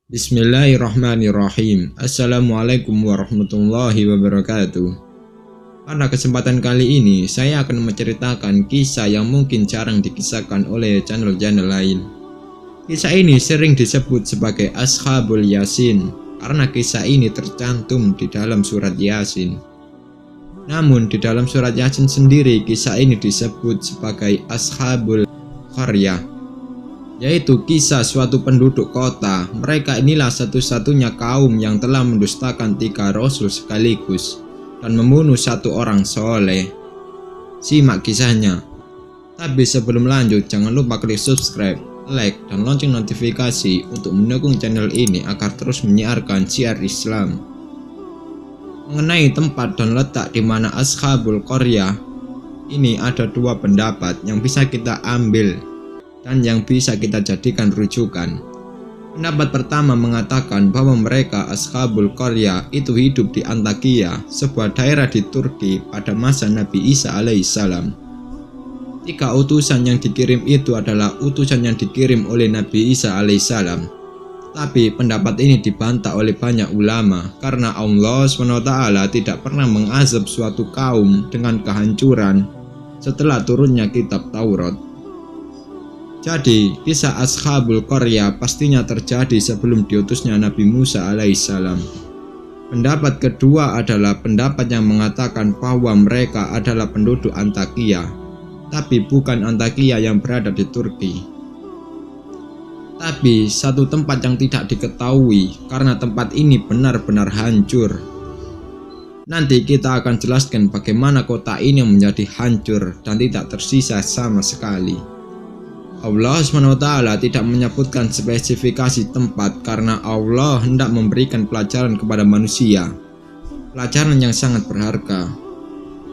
Bismillahirrahmanirrahim. Assalamualaikum warahmatullahi wabarakatuh. Pada kesempatan kali ini, saya akan menceritakan kisah yang mungkin jarang dikisahkan oleh channel-channel lain. Kisah ini sering disebut sebagai Ashabul Yasin, karena kisah ini tercantum di dalam surat Yasin. Namun di dalam surat Yasin sendiri, kisah ini disebut sebagai Ashabul Qaryah, yaitu kisah suatu penduduk kota. Mereka inilah satu-satunya kaum yang telah mendustakan 3 rasul sekaligus dan membunuh 1 orang soleh. Simak kisahnya. Tapi sebelum lanjut, jangan lupa klik subscribe, like, dan lonceng notifikasi untuk mendukung channel ini agar terus menyiarkan syiar Islam. Mengenai tempat dan letak di mana Ashabul Qaryah ini, ada 2 pendapat yang bisa kita ambil dan yang bisa kita jadikan rujukan. Pendapat pertama mengatakan bahwa mereka Ashabul Qaryah itu hidup di Antakya, sebuah daerah di Turki pada masa Nabi Isa alaihissalam. 3 utusan yang dikirim itu adalah utusan yang dikirim oleh Nabi Isa alaihissalam. Tapi pendapat ini dibantah oleh banyak ulama karena Allah SWT tidak pernah mengazab suatu kaum dengan kehancuran setelah turunnya kitab Taurat. Jadi, kisah Ashabul Qaryah pastinya terjadi sebelum diutusnya Nabi Musa alaihissalam. Pendapat kedua adalah pendapat yang mengatakan bahwa mereka adalah penduduk Antakya, tapi bukan Antakya yang berada di Turki. Tapi satu tempat yang tidak diketahui karena tempat ini benar-benar hancur. Nanti kita akan jelaskan bagaimana kota ini menjadi hancur dan tidak tersisa sama sekali. Allah SWT tidak menyebutkan spesifikasi tempat karena Allah hendak memberikan pelajaran kepada manusia, pelajaran yang sangat berharga.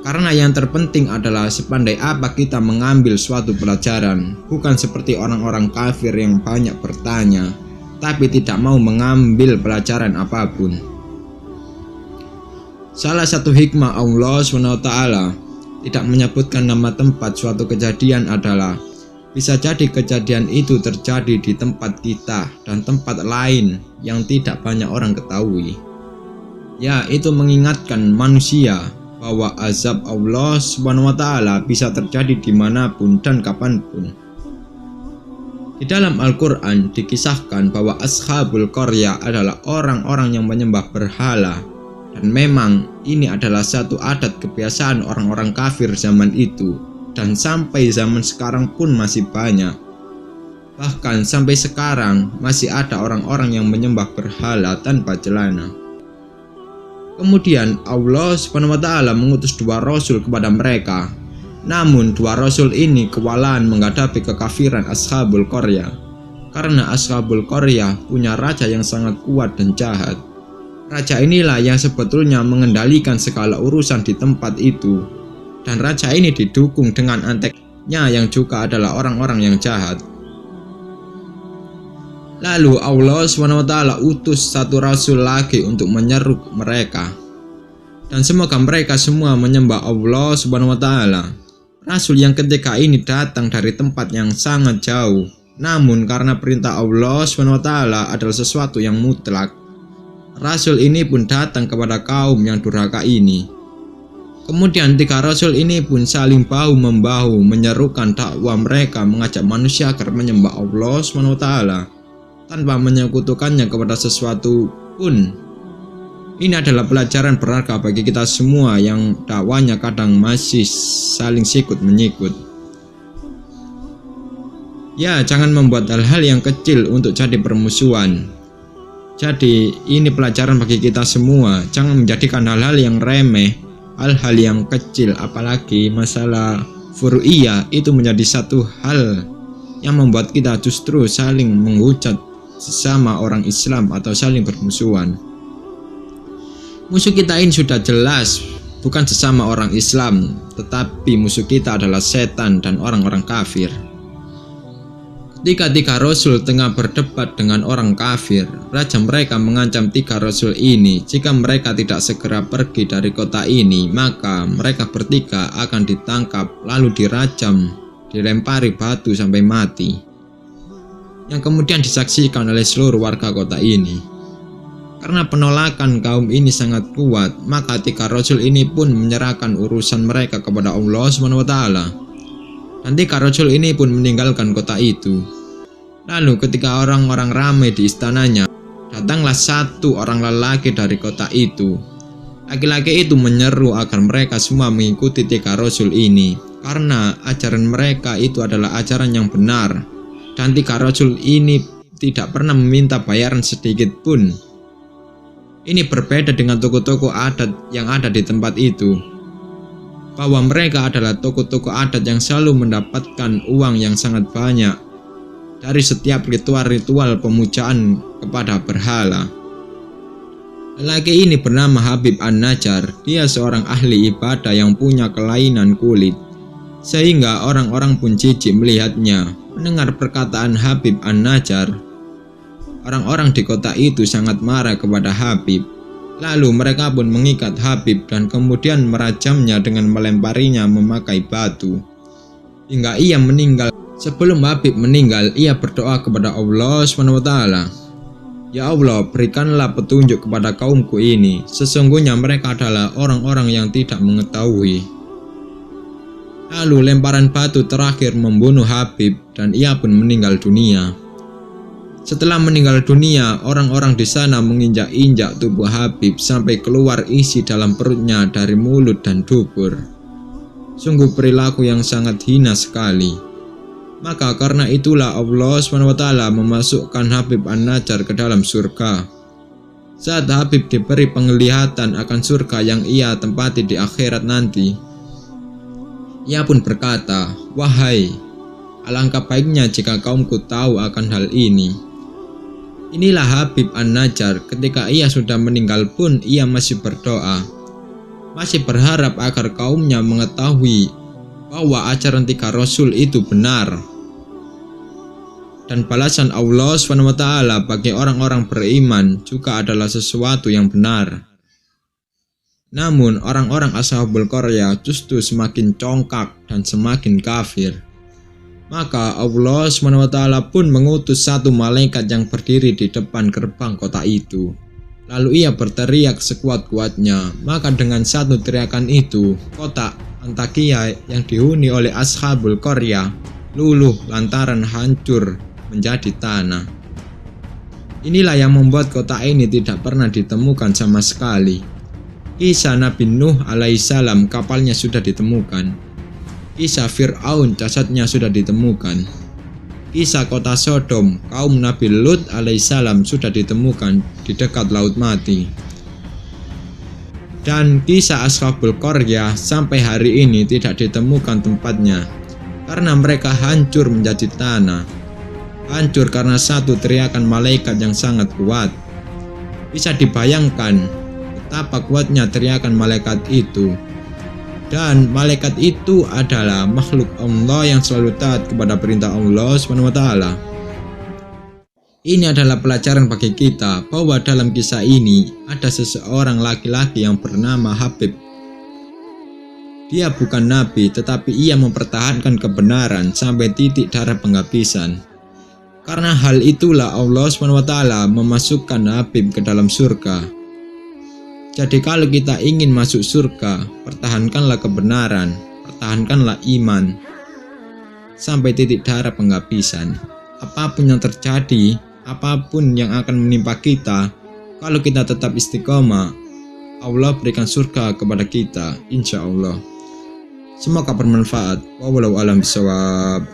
Karena yang terpenting adalah sepandai apa kita mengambil suatu pelajaran, bukan seperti orang-orang kafir yang banyak bertanya tapi tidak mau mengambil pelajaran apapun. Salah satu hikmah Allah SWT tidak menyebutkan nama tempat suatu kejadian adalah bisa jadi kejadian itu terjadi di tempat kita dan tempat lain yang tidak banyak orang ketahui. Ya, itu mengingatkan manusia bahwa azab Allah SWT bisa terjadi dimanapun dan kapanpun. Di dalam Al-Quran dikisahkan bahwa Ashabul Qaryah adalah orang-orang yang menyembah berhala, dan memang ini adalah satu adat kebiasaan orang-orang kafir zaman itu. Dan sampai zaman sekarang pun masih banyak. Bahkan sampai sekarang masih ada orang-orang yang menyembah berhala tanpa celana. Kemudian Allah SWT mengutus 2 rasul kepada mereka. Namun 2 rasul ini kewalahan menghadapi kekafiran Ashabul Qaryah, karena Ashabul Qaryah punya raja yang sangat kuat dan jahat. Raja inilah yang sebetulnya mengendalikan segala urusan di tempat itu. Dan raja ini didukung dengan anteknya yang juga adalah orang-orang yang jahat. Lalu Allah SWT utus 1 rasul lagi untuk menyeru mereka. Dan semoga mereka semua menyembah Allah SWT. Rasul yang ketiga ini datang dari tempat yang sangat jauh. Namun karena perintah Allah SWT adalah sesuatu yang mutlak, rasul ini pun datang kepada kaum yang durhaka ini. Kemudian 3 rasul ini pun saling bahu-membahu menyerukan dakwah mereka, mengajak manusia agar menyembah Allah SWT tanpa menyekutukannya kepada sesuatu pun. Ini adalah pelajaran berharga bagi kita semua yang dakwanya kadang masih saling sikut-menyikut. Ya, jangan membuat hal-hal yang kecil untuk jadi permusuhan. Jadi ini pelajaran bagi kita semua, jangan menjadikan hal-hal yang remeh, hal-hal yang kecil, apalagi masalah furu'iyah itu menjadi satu hal yang membuat kita justru saling menghujat sesama orang Islam atau saling bermusuhan. Musuh kita ini sudah jelas bukan sesama orang Islam, tetapi musuh kita adalah setan dan orang-orang kafir. Ketika 3 rasul tengah berdebat dengan orang kafir, raja mereka mengancam 3 rasul ini jika mereka tidak segera pergi dari kota ini, maka mereka bertiga akan ditangkap lalu dirajam, dilempari batu sampai mati, yang kemudian disaksikan oleh seluruh warga kota ini. Karena penolakan kaum ini sangat kuat, maka 3 rasul ini pun menyerahkan urusan mereka kepada Allah SWT. Dan 3 rasul ini pun meninggalkan kota itu. Lalu ketika orang-orang ramai di istananya, datanglah satu orang lelaki dari kota itu. Laki-laki itu menyeru agar mereka semua mengikuti 3 rasul ini, karena ajaran mereka itu adalah ajaran yang benar, dan 3 rasul ini tidak pernah meminta bayaran sedikit pun. Ini berbeda dengan toko-toko adat yang ada di tempat itu, bahwa mereka adalah toko-toko adat yang selalu mendapatkan uang yang sangat banyak dari setiap ritual-ritual pemujaan kepada berhala. Lelaki ini bernama Habib An-Najjar. Dia seorang ahli ibadah yang punya kelainan kulit, sehingga orang-orang pun jijik melihatnya. Mendengar perkataan Habib An-Najjar, orang-orang di kota itu sangat marah kepada Habib. Lalu mereka pun mengikat Habib dan kemudian merajamnya dengan melemparinya memakai batu hingga ia meninggal. Sebelum Habib meninggal, ia berdoa kepada Allah SWT. Ya Allah, berikanlah petunjuk kepada kaumku ini. Sesungguhnya mereka adalah orang-orang yang tidak mengetahui. Lalu lemparan batu terakhir membunuh Habib dan ia pun meninggal dunia. Setelah meninggal dunia, orang-orang di sana menginjak-injak tubuh Habib sampai keluar isi dalam perutnya dari mulut dan dubur. Sungguh perilaku yang sangat hina sekali. Maka karena itulah Allah SWT memasukkan Habib An-Najjar ke dalam surga. Saat Habib diberi penglihatan akan surga yang ia tempati di akhirat nanti, ia pun berkata, "Wahai, alangkah baiknya jika kaumku tahu akan hal ini." Inilah Habib An-Najjar. Ketika ia sudah meninggal pun ia masih berdoa, masih berharap agar kaumnya mengetahui bahwa ajaran 3 rasul itu benar. Dan balasan Allah SWT bagi orang-orang beriman juga adalah sesuatu yang benar. Namun orang-orang Ashabul Qaryah justru semakin congkak dan semakin kafir. Maka Allah SWT pun mengutus satu malaikat yang berdiri di depan gerbang kota itu. Lalu ia berteriak sekuat-kuatnya. Maka dengan satu teriakan itu, kota Antakya yang dihuni oleh Ashabul Qaryah luluh lantaran hancur menjadi tanah. Inilah yang membuat kota ini tidak pernah ditemukan sama sekali. Kisah Nabi Nuh alaihissalam, kapalnya sudah ditemukan. Kisah Fir'aun, jasadnya sudah ditemukan. Kisah kota Sodom, kaum Nabi Lut alaihissalam sudah ditemukan di dekat Laut Mati. Dan kisah Ashabul Qaryah sampai hari ini tidak ditemukan tempatnya, karena mereka hancur menjadi tanah. Hancur karena satu teriakan malaikat yang sangat kuat. Bisa dibayangkan betapa kuatnya teriakan malaikat itu. Dan malaikat itu adalah makhluk Allah yang selalu taat kepada perintah Allah SWT. Ini adalah pelajaran bagi kita bahwa dalam kisah ini ada seseorang laki-laki yang bernama Habib. Dia bukan nabi, tetapi ia mempertahankan kebenaran sampai titik darah penghabisan. Karena hal itulah Allah SWT memasukkan Habib ke dalam surga. Jadi kalau kita ingin masuk surga, pertahankanlah kebenaran, pertahankanlah iman sampai titik darah penghabisan. Apapun yang terjadi, apapun yang akan menimpa kita, kalau kita tetap istiqomah, Allah berikan surga kepada kita, insya Allah. Semoga bermanfaat. Wallahu a'lam bishawab.